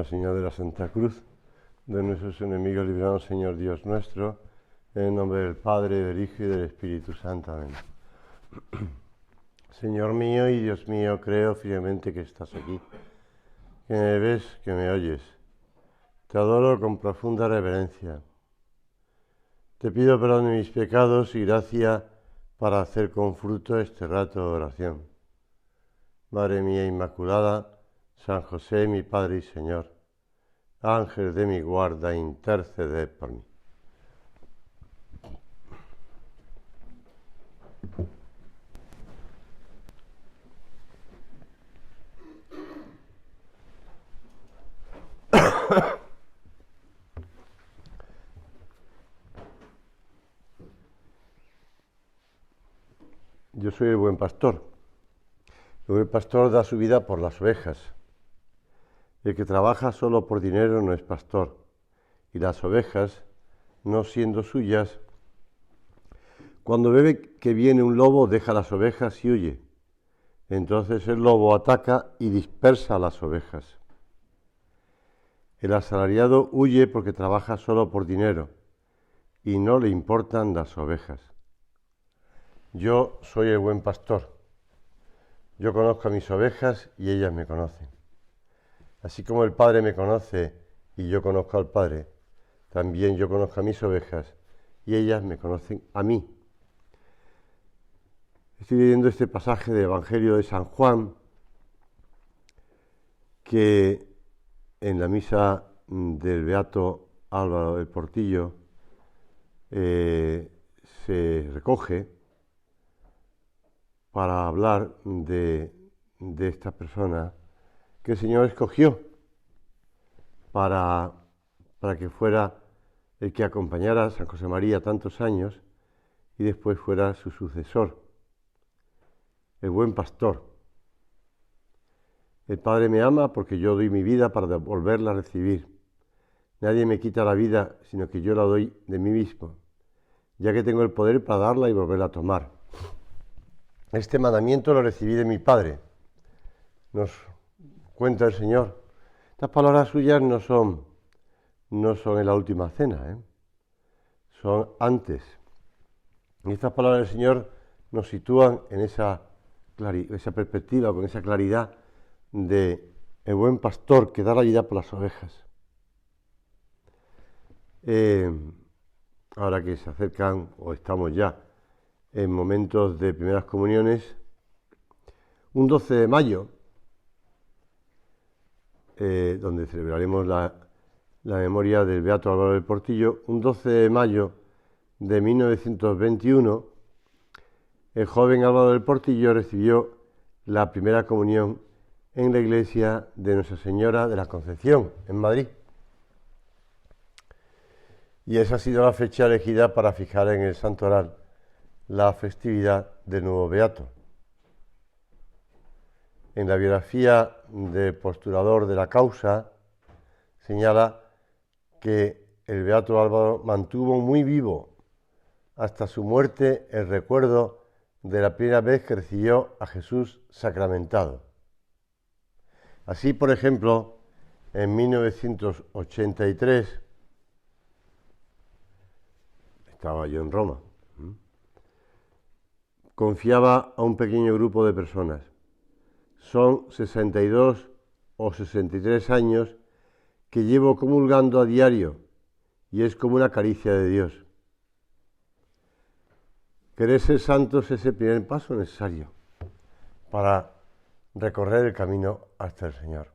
señal de la Santa Cruz, de nuestros enemigos, líbranos, Señor Dios nuestro, en el nombre del Padre, del Hijo y del Espíritu Santo. Amén. Señor mío y Dios mío, creo firmemente que estás aquí, que me ves, que me oyes. Te adoro con profunda reverencia. Te pido perdón de mis pecados y gracia para hacer con fruto este rato de oración. Madre mía Inmaculada, San José, mi Padre y Señor, Ángel de mi guarda, intercede por mí. Yo soy el buen pastor. El buen pastor da su vida por las ovejas. El que trabaja solo por dinero no es pastor. Y las ovejas, no siendo suyas, cuando ve que viene un lobo, deja las ovejas y huye. Entonces el lobo ataca y dispersa a las ovejas. El asalariado huye porque trabaja solo por dinero y no le importan las ovejas. Yo soy el buen pastor. Yo conozco a mis ovejas y ellas me conocen. Así como el Padre me conoce y yo conozco al Padre, también yo conozco a mis ovejas y ellas me conocen a mí. Estoy leyendo este pasaje del Evangelio de San Juan, que en la misa del Beato Álvaro del Portillo se recoge para hablar de esta persona que el Señor escogió para que fuera el que acompañara a San José María tantos años y después fuera su sucesor, el buen pastor. El Padre me ama porque yo doy mi vida para volverla a recibir. Nadie me quita la vida, sino que yo la doy de mí mismo, ya que tengo el poder para darla y volverla a tomar. Este mandamiento lo recibí de mi Padre, nos cuenta el Señor. Estas palabras suyas no son en la última cena, son antes. Y estas palabras del Señor nos sitúan en esa perspectiva, con esa claridad de el buen pastor que da la vida por las ovejas. Ahora que se acercan, o estamos ya en momentos de primeras comuniones, un 12 de mayo, donde celebraremos la memoria del Beato Álvaro del Portillo, un 12 de mayo de 1921, el joven Álvaro del Portillo recibió la primera comunión en la iglesia de Nuestra Señora de la Concepción, en Madrid. Y esa ha sido la fecha elegida para fijar en el santoral la festividad del nuevo beato. En la biografía del postulador de la causa señala que el beato Álvaro mantuvo muy vivo hasta su muerte el recuerdo de la primera vez que recibió a Jesús sacramentado. Así, por ejemplo, en 1983, estaba yo en Roma, confiaba a un pequeño grupo de personas. Son 62 o 63 años que llevo comulgando a diario y es como una caricia de Dios. Querer ser santos es el primer paso necesario para recorrer el camino hasta el Señor.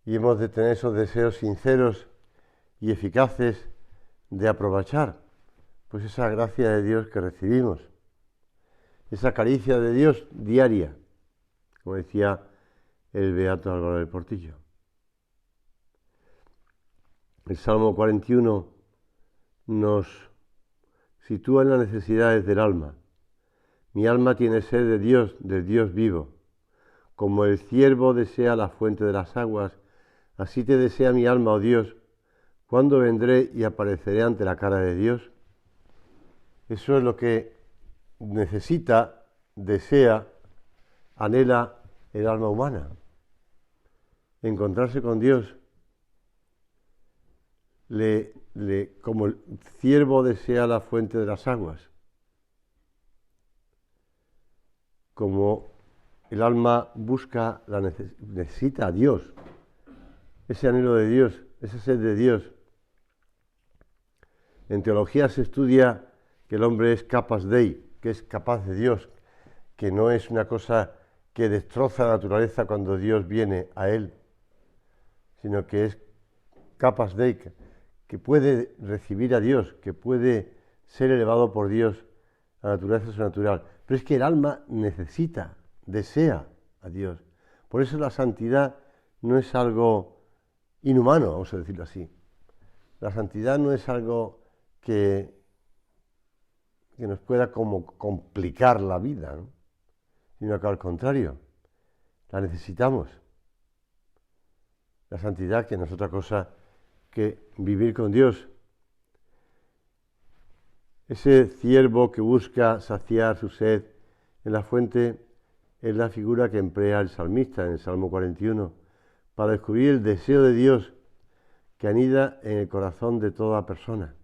Y hemos de tener esos deseos sinceros y eficaces de aprovechar pues esa gracia de Dios que recibimos, esa caricia de Dios diaria, como decía el beato Álvaro del Portillo. El Salmo 41 nos sitúa en las necesidades del alma. Mi alma tiene sed de Dios, del Dios vivo. Como el ciervo desea la fuente de las aguas, así te desea mi alma, oh Dios. ¿Cuándo vendré y apareceré ante la cara de Dios? Eso es lo que necesita, desea, anhela el alma humana. encontrarse con Dios, como el ciervo desea la fuente de las aguas, como el alma necesita a Dios, ese anhelo de Dios, esa sed de Dios. En teología se estudia que el hombre es capas Dei, que es capaz de Dios, que no es una cosa que destroza la naturaleza cuando Dios viene a él, sino que es capas Dei, que puede recibir a Dios, que puede ser elevado por Dios a la naturaleza sobrenatural. Pero es que el alma necesita, desea a Dios. Por eso la santidad no es algo inhumano, vamos a decirlo así. La santidad no es algo que nos pueda como complicar la vida, ¿no? Sino que al contrario, la necesitamos. La santidad, que no es otra cosa que vivir con Dios. Ese ciervo que busca saciar su sed en la fuente es la figura que emplea el salmista en el Salmo 41 para descubrir el deseo de Dios que anida en el corazón de toda persona,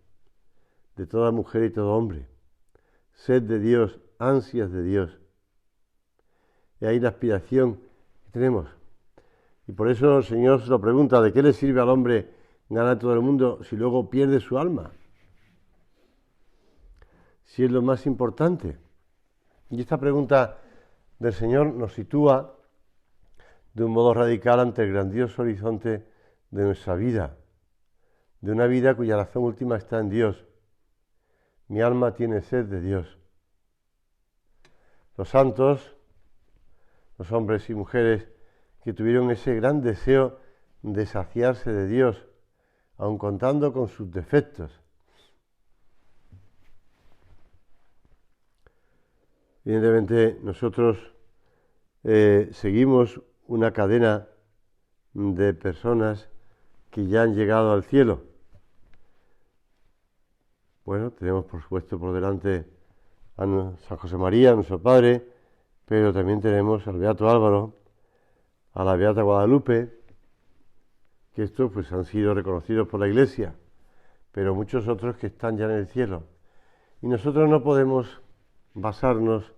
de toda mujer y todo hombre. Sed de Dios, ansias de Dios. Y ahí la aspiración que tenemos. Y por eso el Señor se lo pregunta, ¿de qué le sirve al hombre ganar todo el mundo si luego pierde su alma? Si es lo más importante. Y esta pregunta del Señor nos sitúa de un modo radical ante el grandioso horizonte de nuestra vida, de una vida cuya razón última está en Dios. Mi alma tiene sed de Dios. Los santos, los hombres y mujeres que tuvieron ese gran deseo de saciarse de Dios, aun contando con sus defectos. Evidentemente nosotros seguimos una cadena de personas que ya han llegado al cielo. Bueno, tenemos por supuesto por delante a San José María, nuestro Padre, pero también tenemos al Beato Álvaro, a la Beata Guadalupe, que estos pues han sido reconocidos por la Iglesia, pero muchos otros que están ya en el cielo. Y nosotros no podemos basarnos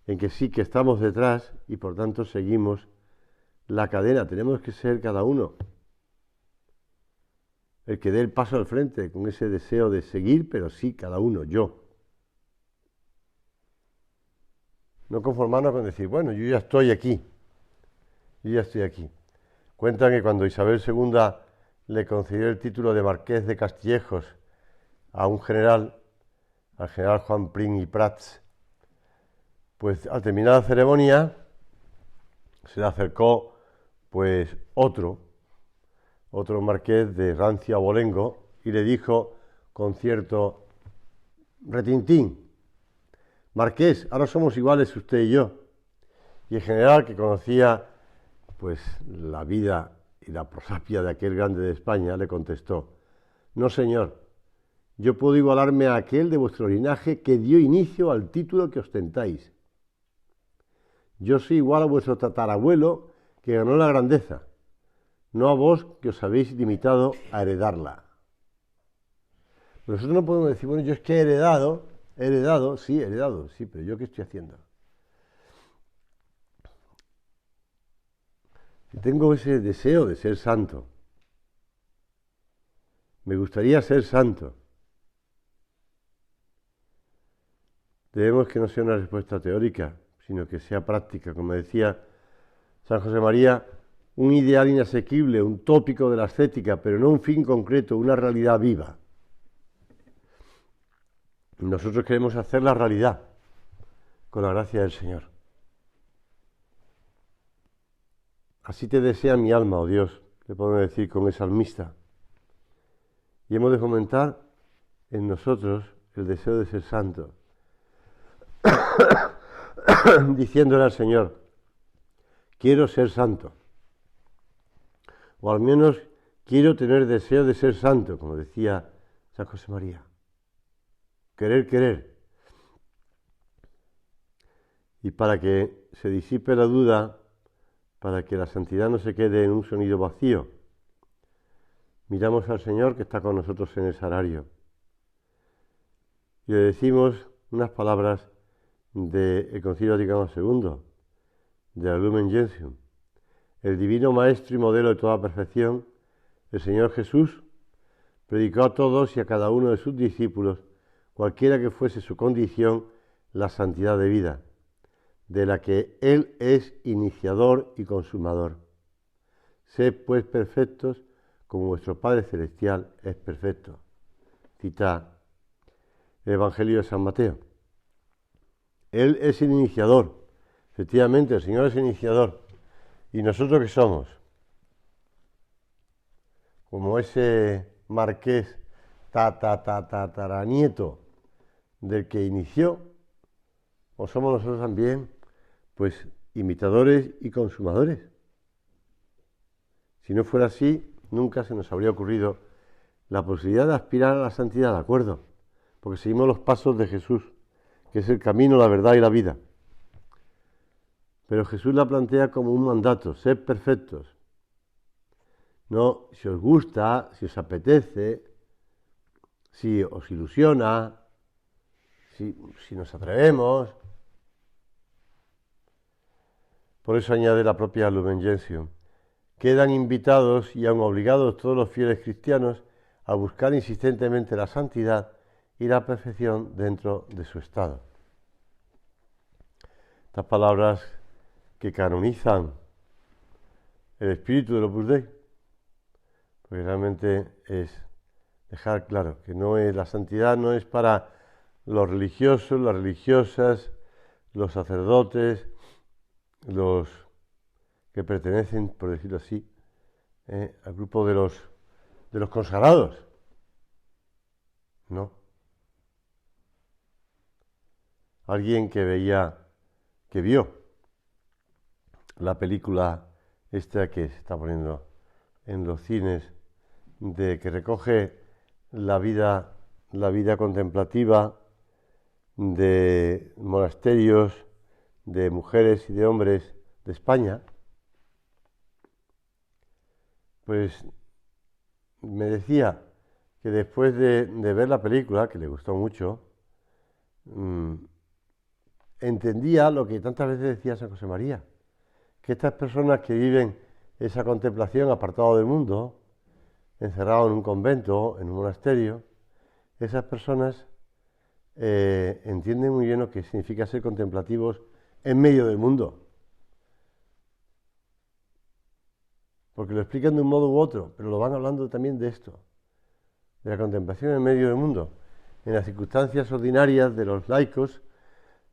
en que sí que estamos detrás y por tanto seguimos la cadena. Tenemos que ser cada uno el que dé el paso al frente con ese deseo de seguir, pero sí cada uno, yo. No conformarnos con decir, bueno, yo ya estoy aquí. Cuentan que cuando Isabel II le concedió el título de Marqués de Castillejos a un general, al general Juan Prim y Prats, pues al terminar la ceremonia se le acercó pues otro marqués de rancio abolengo y le dijo con cierto retintín, Marqués, ahora somos iguales usted y yo. Y el general, que conocía pues la vida y la prosapia de aquel grande de España, le contestó, no señor, yo puedo igualarme a aquel de vuestro linaje que dio inicio al título que ostentáis. Yo soy igual a vuestro tatarabuelo que ganó la grandeza, no a vos que os habéis limitado a heredarla. Nosotros no podemos decir, bueno, yo es que he heredado, sí, pero ¿yo qué estoy haciendo? Tengo ese deseo de ser santo. Me gustaría ser santo. Debemos que no sea una respuesta teórica, sino que sea práctica. Como decía San José María, un ideal inasequible, un tópico de la ascética, pero no un fin concreto, una realidad viva. Nosotros queremos hacer la realidad con la gracia del Señor. Así te desea mi alma, oh Dios, le podemos decir con el salmista. Y hemos de fomentar en nosotros el deseo de ser santos, diciéndole al Señor, quiero ser santo, o al menos quiero tener deseo de ser santo, como decía San José María. Querer. Y para que se disipe la duda, para que la santidad no se quede en un sonido vacío. Miramos al Señor que está con nosotros en el sagrario y le decimos unas palabras del Concilio Vaticano II, de la Lumen Gentium. El divino Maestro y modelo de toda perfección, el Señor Jesús, predicó a todos y a cada uno de sus discípulos, cualquiera que fuese su condición, la santidad de vida, de la que Él es iniciador y consumador. Sed pues perfectos, como vuestro Padre Celestial es perfecto. Cita el Evangelio de San Mateo. Él es el iniciador. Efectivamente, el Señor es el iniciador. ¿Y nosotros qué somos? Como ese marqués tataranieto del que inició, o somos nosotros también, pues, imitadores y consumadores. Si no fuera así, nunca se nos habría ocurrido la posibilidad de aspirar a la santidad, ¿de acuerdo? Porque seguimos los pasos de Jesús, que es el camino, la verdad y la vida. Pero Jesús la plantea como un mandato: sed perfectos. No si os gusta, si os apetece, si os ilusiona, si nos atrevemos. Por eso añade la propia Lumen Gentium: quedan invitados y aun obligados todos los fieles cristianos a buscar insistentemente la santidad y la perfección dentro de su estado. Estas palabras que canonizan el espíritu del Opus Dei, porque realmente es dejar claro que la santidad no es para los religiosos, las religiosas, los sacerdotes, los que pertenecen, por decirlo así, al grupo de los consagrados. No. Alguien que vio la película esta que se está poniendo en los cines, que recoge la vida contemplativa de monasterios, de mujeres y de hombres de España, pues me decía que después de ver la película, que le gustó mucho, entendía lo que tantas veces decía San José María, que estas personas que viven esa contemplación apartado del mundo, encerrado en un convento, en un monasterio, esas personas entienden muy bien lo que significa ser contemplativos en medio del mundo. Porque lo explican de un modo u otro, pero lo van hablando también de esto, de la contemplación en medio del mundo, en las circunstancias ordinarias de los laicos,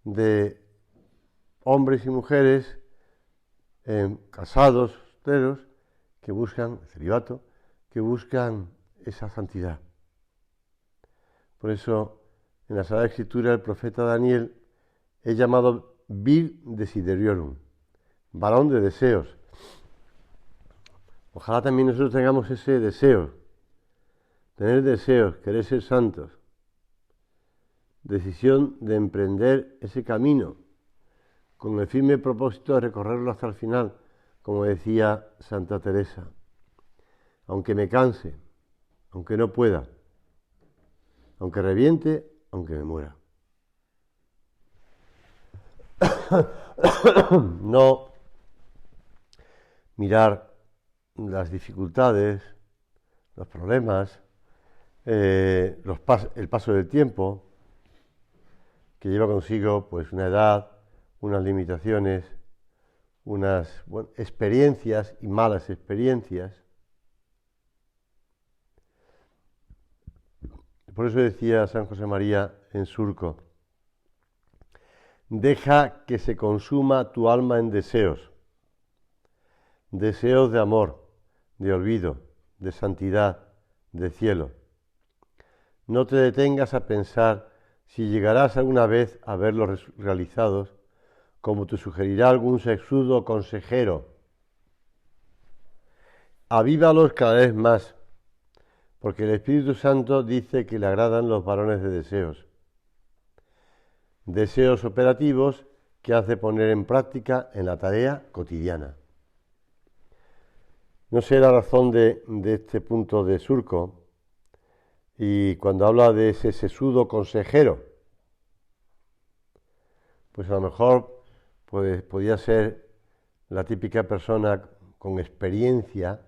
de hombres y mujeres casados, solteros, que buscan celibato, que buscan esa santidad. Por eso, en la Sagrada Escritura, el profeta Daniel es llamado vir desideratum, varón de deseos. Ojalá también nosotros tengamos ese deseo, tener deseos, querer ser santos, decisión de emprender ese camino con el firme propósito de recorrerlo hasta el final, como decía Santa Teresa, aunque me canse, aunque no pueda, aunque reviente, aunque me muera. No mirar las dificultades, los problemas, el paso del tiempo, que lleva consigo pues una edad, unas limitaciones, unas experiencias y malas experiencias. Por eso decía San José María en Surco: deja que se consuma tu alma en deseos de amor, de olvido, de santidad, de cielo. No te detengas a pensar si llegarás alguna vez a verlos realizados, como te sugerirá algún sexudo consejero. Avívalos cada vez más, porque el Espíritu Santo dice que le agradan los varones de deseos operativos que hace poner en práctica en la tarea cotidiana. No sé la razón de este punto de surco, y cuando habla de ese sesudo consejero, pues a lo mejor pues, podía ser la típica persona con experiencia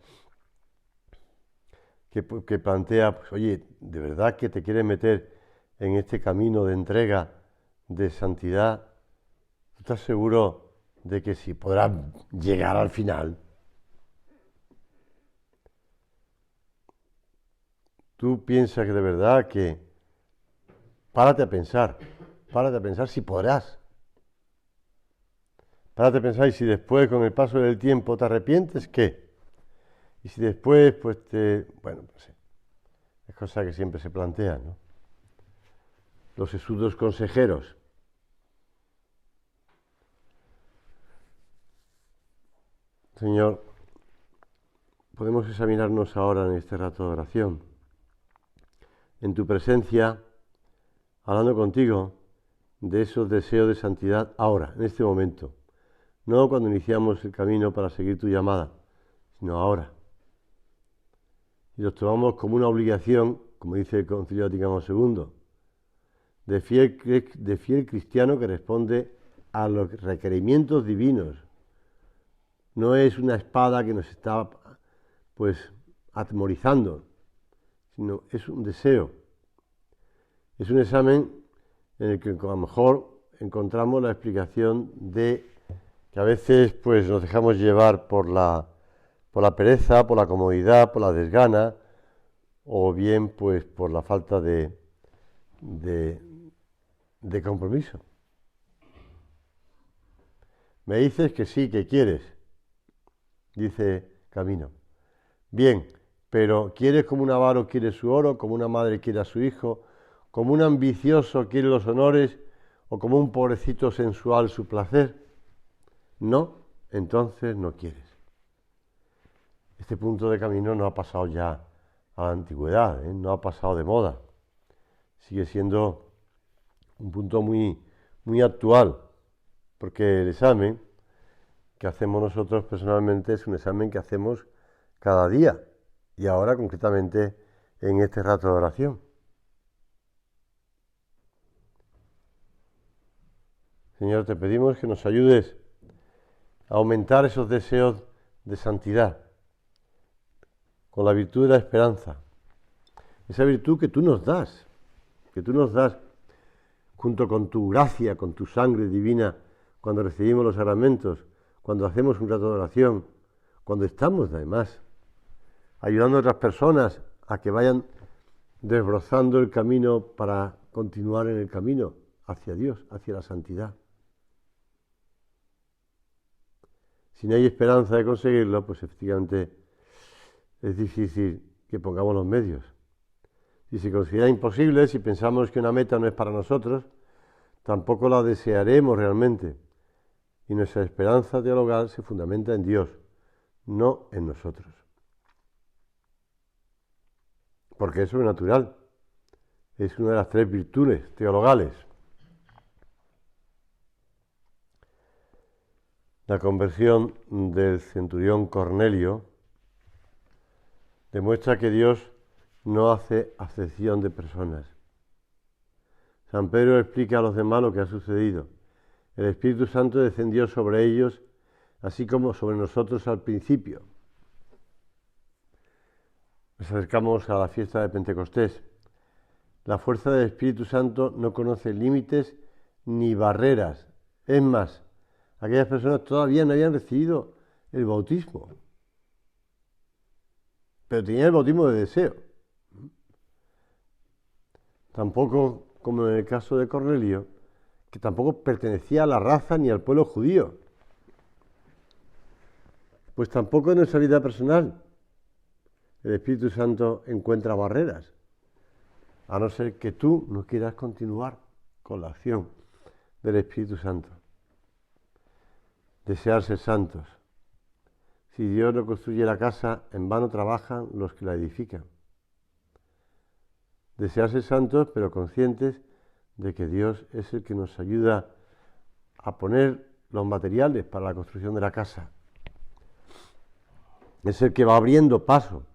que plantea, pues, oye, ¿de verdad que te quieres meter en este camino de entrega, de santidad? ¿Tú estás seguro de que si podrás llegar al final? ¿Tú piensas que de verdad que... Párate a pensar si podrás. Párate a pensar y si después, con el paso del tiempo, te arrepientes, ¿qué? Y si después, pues te... Bueno, pues sí, es cosa que siempre se plantea, ¿no? Los sesudos consejeros. Señor, podemos examinarnos ahora en este rato de oración. En tu presencia, hablando contigo de esos deseos de santidad ahora, en este momento. No cuando iniciamos el camino para seguir tu llamada, sino ahora. Y los tomamos como una obligación, como dice el Concilio Vaticano II, de fiel cristiano que responde a los requerimientos divinos. No es una espada que nos está, pues, atemorizando, sino es un deseo. Es un examen en el que a lo mejor encontramos la explicación de que a veces pues nos dejamos llevar por la pereza, por la comodidad, por la desgana, o bien pues por la falta de compromiso. Me dices que sí, que quieres, dice Camino. Bien, pero ¿quieres como un avaro quiere su oro, como una madre quiere a su hijo, como un ambicioso quiere los honores, o como un pobrecito sensual su placer? No, entonces no quieres. Este punto de Camino no ha pasado ya a la antigüedad, no ha pasado de moda. Sigue siendo un punto muy, muy actual, porque el examen que hacemos nosotros personalmente es un examen que hacemos cada día, y ahora concretamente en este rato de oración. Señor, te pedimos que nos ayudes a aumentar esos deseos de santidad con la virtud de la esperanza, esa virtud que tú nos das junto con tu gracia, con tu sangre divina, cuando recibimos los sacramentos, cuando hacemos un rato de oración, cuando estamos además ayudando a otras personas a que vayan desbrozando el camino para continuar en el camino hacia Dios, hacia la santidad. Si no hay esperanza de conseguirlo, pues efectivamente es difícil que pongamos los medios. Si se considera imposible, si pensamos que una meta no es para nosotros, tampoco la desearemos realmente. Y nuestra esperanza teologal se fundamenta en Dios, no en nosotros. Porque es sobrenatural. Es una de las 3 virtudes teologales. La conversión del centurión Cornelio demuestra que Dios no hace acepción de personas. San Pedro explica a los demás lo que ha sucedido. El Espíritu Santo descendió sobre ellos, así como sobre nosotros al principio. Nos acercamos a la fiesta de Pentecostés. La fuerza del Espíritu Santo no conoce límites ni barreras. Es más, aquellas personas todavía no habían recibido el bautismo, pero tenían el bautismo de deseo. Tampoco, como en el caso de Cornelio, que tampoco pertenecía a la raza ni al pueblo judío. Pues tampoco en nuestra vida personal el Espíritu Santo encuentra barreras, a no ser que tú no quieras continuar con la acción del Espíritu Santo. Desear ser santos. Si Dios no construye la casa, en vano trabajan los que la edifican. Desear ser santos, pero conscientes de que Dios es el que nos ayuda a poner los materiales para la construcción de la casa. es el que va abriendo paso,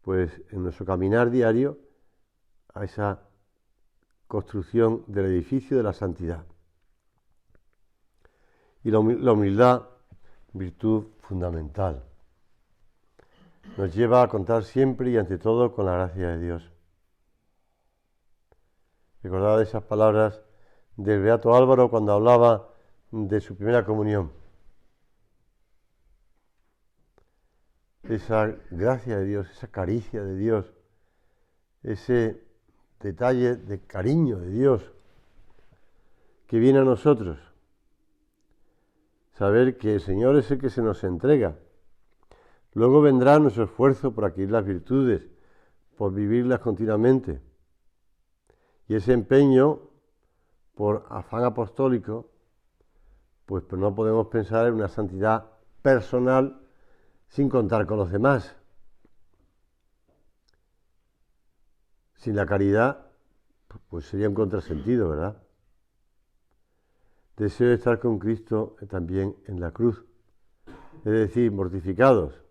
pues en nuestro caminar diario, a esa construcción del edificio de la santidad. Y la humildad, virtud fundamental, nos lleva a contar siempre y ante todo con la gracia de Dios. Recordad esas palabras del beato Álvaro cuando hablaba de su primera comunión. Esa gracia de Dios, esa caricia de Dios, ese detalle de cariño de Dios que viene a nosotros. Saber que el Señor es el que se nos entrega. Luego vendrá nuestro esfuerzo por adquirir las virtudes, por vivirlas continuamente. Y ese empeño por afán apostólico, pues no podemos pensar en una santidad personal sin contar con los demás. Sin la caridad, pues sería un contrasentido, ¿verdad? Deseo estar con Cristo también en la cruz, es decir, mortificados,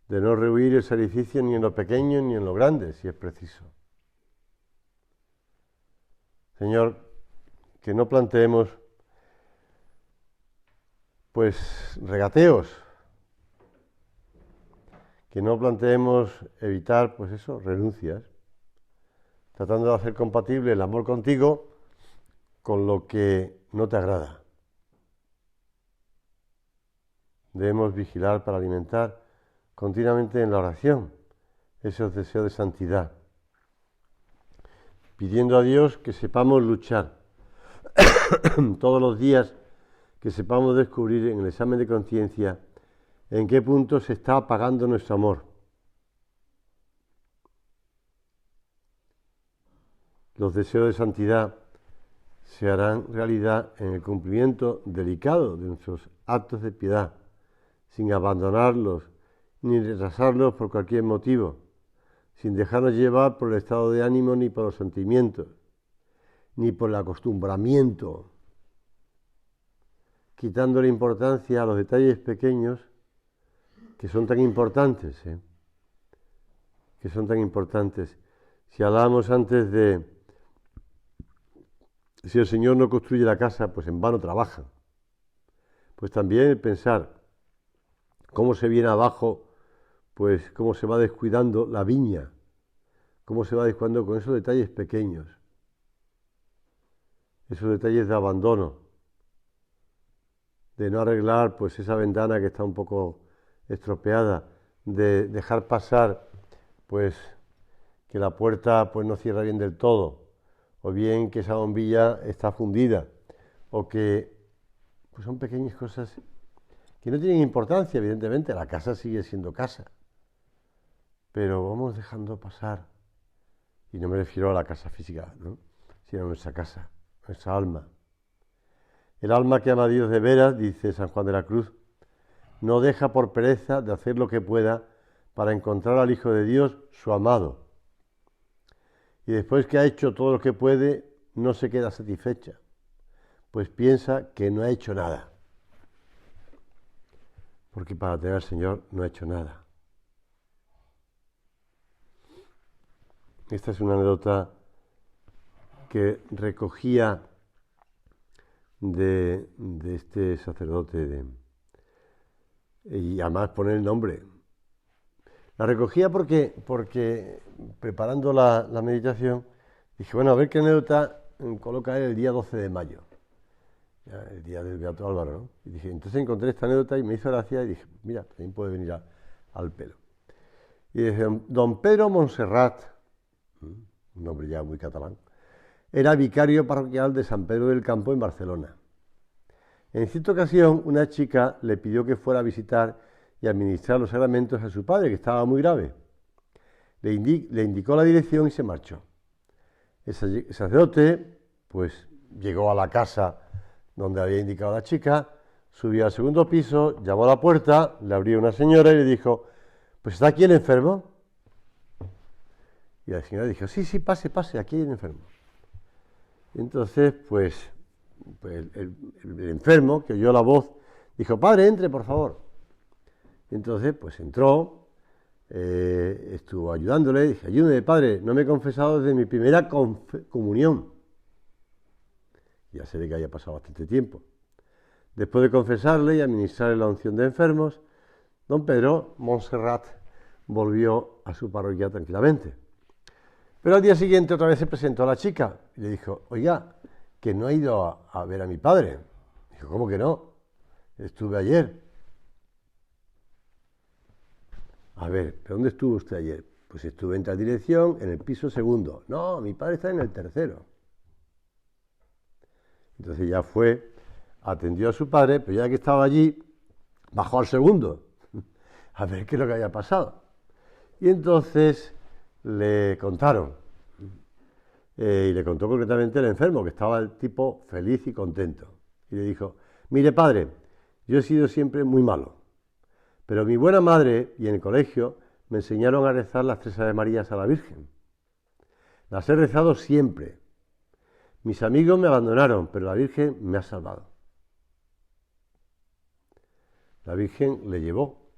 de no rehuir el sacrificio ni en lo pequeño ni en lo grande, si es preciso. Señor, que no planteemos, pues, regateos, que no planteemos evitar, pues eso, renuncias, tratando de hacer compatible el amor contigo con lo que no te agrada. Debemos vigilar para alimentar continuamente en la oración esos deseos de santidad, pidiendo a Dios que sepamos luchar todos los días, que sepamos descubrir en el examen de conciencia en qué punto se está apagando nuestro amor. Los deseos de santidad se harán realidad en el cumplimiento delicado de nuestros actos de piedad, sin abandonarlos ni retrasarlos por cualquier motivo, sin dejarnos llevar por el estado de ánimo ni por los sentimientos, ni por el acostumbramiento, quitándole importancia a los detalles pequeños que son tan importantes, que son tan importantes. Si hablábamos antes de si el Señor no construye la casa, pues en vano trabaja. Pues también el pensar cómo se viene abajo, pues cómo se va descuidando la viña, cómo se va descuidando con esos detalles pequeños, esos detalles de abandono, de no arreglar pues esa ventana que está un poco estropeada, de dejar pasar pues que la puerta pues no cierra bien del todo, o bien que esa bombilla está fundida, o que pues son pequeñas cosas que no tienen importancia, evidentemente, la casa sigue siendo casa, pero vamos dejando pasar, y no me refiero a la casa física, ¿no?, sino a nuestra casa, nuestra alma. El alma que ama a Dios de veras, dice San Juan de la Cruz, no deja por pereza de hacer lo que pueda para encontrar al Hijo de Dios, su amado. Y después que ha hecho todo lo que puede, no se queda satisfecha, pues piensa que no ha hecho nada. Porque para tener al Señor no ha hecho nada. Esta es una anécdota que recogía de este sacerdote, y además pone el nombre. La recogía porque preparando la meditación, dije, bueno, a ver qué anécdota coloca él el día 12 de mayo, ya, el día del Beato Álvaro, ¿no? Y dije, entonces encontré esta anécdota y me hizo gracia y dije, mira, también puede venir al pelo. Y dije, don Pedro Montserrat, un nombre ya muy catalán, era vicario parroquial de San Pedro del Campo en Barcelona. En cierta ocasión, una chica le pidió que fuera a visitar y administrar los sacramentos a su padre, que estaba muy grave. Le indicó la dirección y se marchó. El sacerdote, pues, llegó a la casa donde había indicado la chica, subió al segundo piso, llamó a la puerta, le abrió una señora y le dijo, pues, ¿está aquí el enfermo? Y la señora dijo, sí, pase, aquí hay el enfermo. Y entonces, pues el enfermo, que oyó la voz, dijo, padre, entre, por favor. Entonces, pues entró, estuvo ayudándole, dije, ayúdeme, padre, no me he confesado desde mi primera comunión. Ya se ve que haya pasado bastante tiempo. Después de confesarle y administrarle la unción de enfermos, don Pedro Montserrat volvió a su parroquia tranquilamente. Pero al día siguiente otra vez se presentó a la chica y le dijo, oiga, que no ha ido a ver a mi padre. Dijo, ¿cómo que no? Estuve ayer. A ver, ¿pero dónde estuvo usted ayer? Pues estuve en tal dirección, en el piso segundo. No, mi padre está en el tercero. Entonces ya fue, atendió a su padre, pero ya que estaba allí, bajó al segundo, a ver qué es lo que había pasado. Y entonces le contaron, y le contó concretamente el enfermo, que estaba el tipo feliz y contento. Y le dijo, mire padre, yo he sido siempre muy malo, pero mi buena madre y en el colegio me enseñaron a rezar las 3 Ave Marías a la Virgen. Las he rezado siempre. Mis amigos me abandonaron, pero la Virgen me ha salvado. La Virgen le llevó,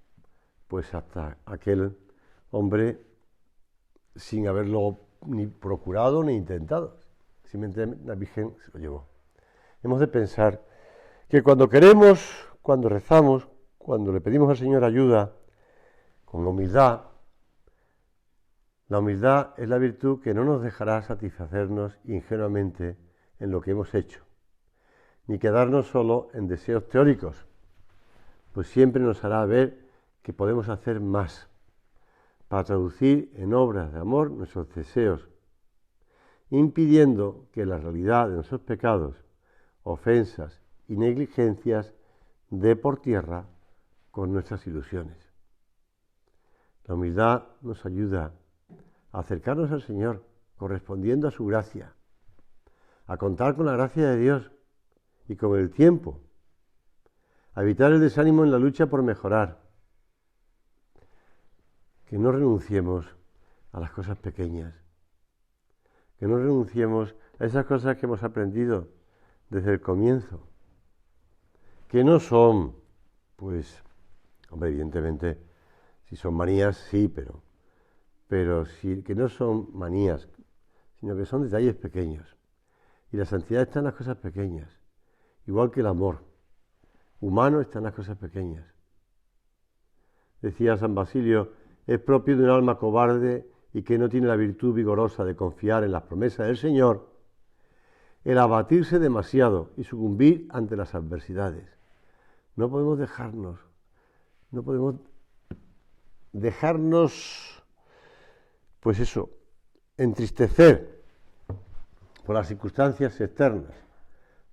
pues hasta aquel hombre sin haberlo ni procurado ni intentado. Simplemente la Virgen se lo llevó. Hemos de pensar que cuando queremos, cuando rezamos, cuando le pedimos al Señor ayuda, con humildad, la humildad es la virtud que no nos dejará satisfacernos ingenuamente en lo que hemos hecho, ni quedarnos solo en deseos teóricos, pues siempre nos hará ver que podemos hacer más para traducir en obras de amor nuestros deseos, impidiendo que la realidad de nuestros pecados, ofensas y negligencias dé por tierra con nuestras ilusiones. La humildad nos ayuda a acercarnos al Señor correspondiendo a su gracia, a contar con la gracia de Dios y con el tiempo, a evitar el desánimo en la lucha por mejorar, que no renunciemos a las cosas pequeñas, que no renunciemos a esas cosas que hemos aprendido desde el comienzo, que no son, pues, hombre, evidentemente, si son manías, sí, pero sí, que no son manías, sino que son detalles pequeños. Y la santidad está en las cosas pequeñas, igual que el amor humano está en las cosas pequeñas. Decía San Basilio, es propio de un alma cobarde y que no tiene la virtud vigorosa de confiar en las promesas del Señor, el abatirse demasiado y sucumbir ante las adversidades. No podemos dejarnos, pues eso, entristecer por las circunstancias externas,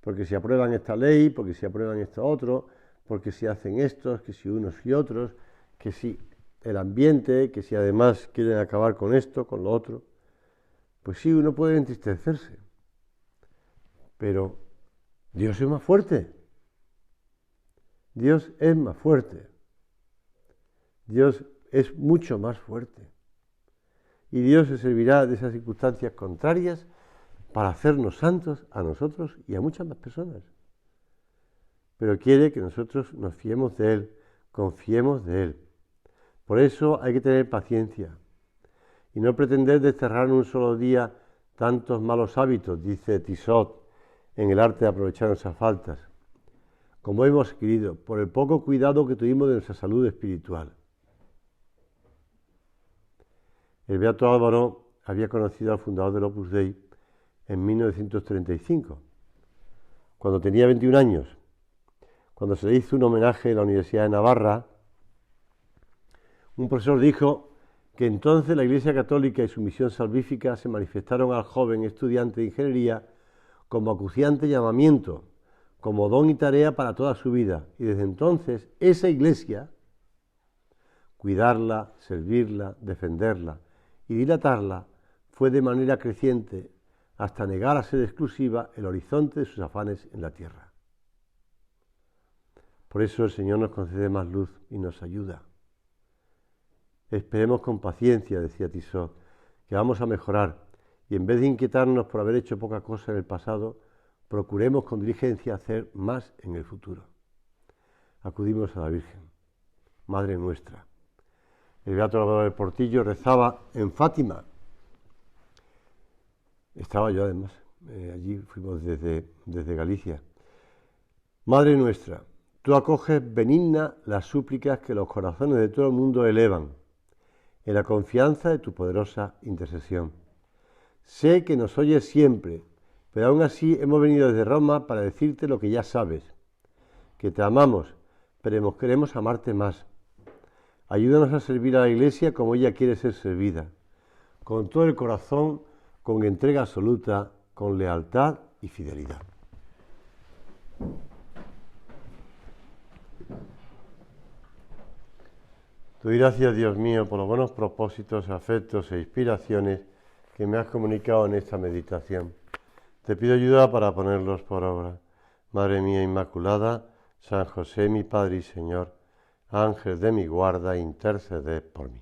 porque si aprueban esta ley, porque si aprueban esto otro, porque si hacen estos, que si unos y otros, que si el ambiente, que si además quieren acabar con esto, con lo otro, pues sí, uno puede entristecerse, pero Dios es más fuerte. Dios es más fuerte. Dios es mucho más fuerte. Y Dios se servirá de esas circunstancias contrarias para hacernos santos a nosotros y a muchas más personas. Pero quiere que nosotros nos fiemos de Él, confiemos de Él. Por eso hay que tener paciencia y no pretender desterrar en un solo día tantos malos hábitos, dice Tissot, en el arte de aprovechar nuestras faltas, como hemos adquirido por el poco cuidado que tuvimos de nuestra salud espiritual. El beato Álvaro había conocido al fundador del Opus Dei en 1935, cuando tenía 21 años, cuando se le hizo un homenaje en la Universidad de Navarra. Un profesor dijo que entonces la Iglesia Católica y su misión salvífica se manifestaron al joven estudiante de ingeniería como acuciante llamamiento, como don y tarea para toda su vida. Y desde entonces esa Iglesia, cuidarla, servirla, defenderla y dilatarla, fue de manera creciente hasta negar a ser exclusiva el horizonte de sus afanes en la tierra. Por eso el Señor nos concede más luz y nos ayuda. Esperemos con paciencia, decía Tissot, que vamos a mejorar y en vez de inquietarnos por haber hecho poca cosa en el pasado, procuremos con diligencia hacer más en el futuro. Acudimos a la Virgen. Madre nuestra. El beato Salvador del Portillo rezaba en Fátima. Estaba yo además, allí fuimos desde Galicia. Madre nuestra, tú acoges benigna las súplicas que los corazones de todo el mundo elevan, en la confianza de tu poderosa intercesión. Sé que nos oyes siempre, pero aún así hemos venido desde Roma para decirte lo que ya sabes, que te amamos, pero queremos amarte más. Ayúdanos a servir a la Iglesia como ella quiere ser servida, con todo el corazón, con entrega absoluta, con lealtad y fidelidad. Te doy gracias, Dios mío, por los buenos propósitos, afectos e inspiraciones que me has comunicado en esta meditación. Te pido ayuda para ponerlos por obra. Madre mía Inmaculada, San José, mi Padre y Señor, Ángel de mi guarda, interceded por mí.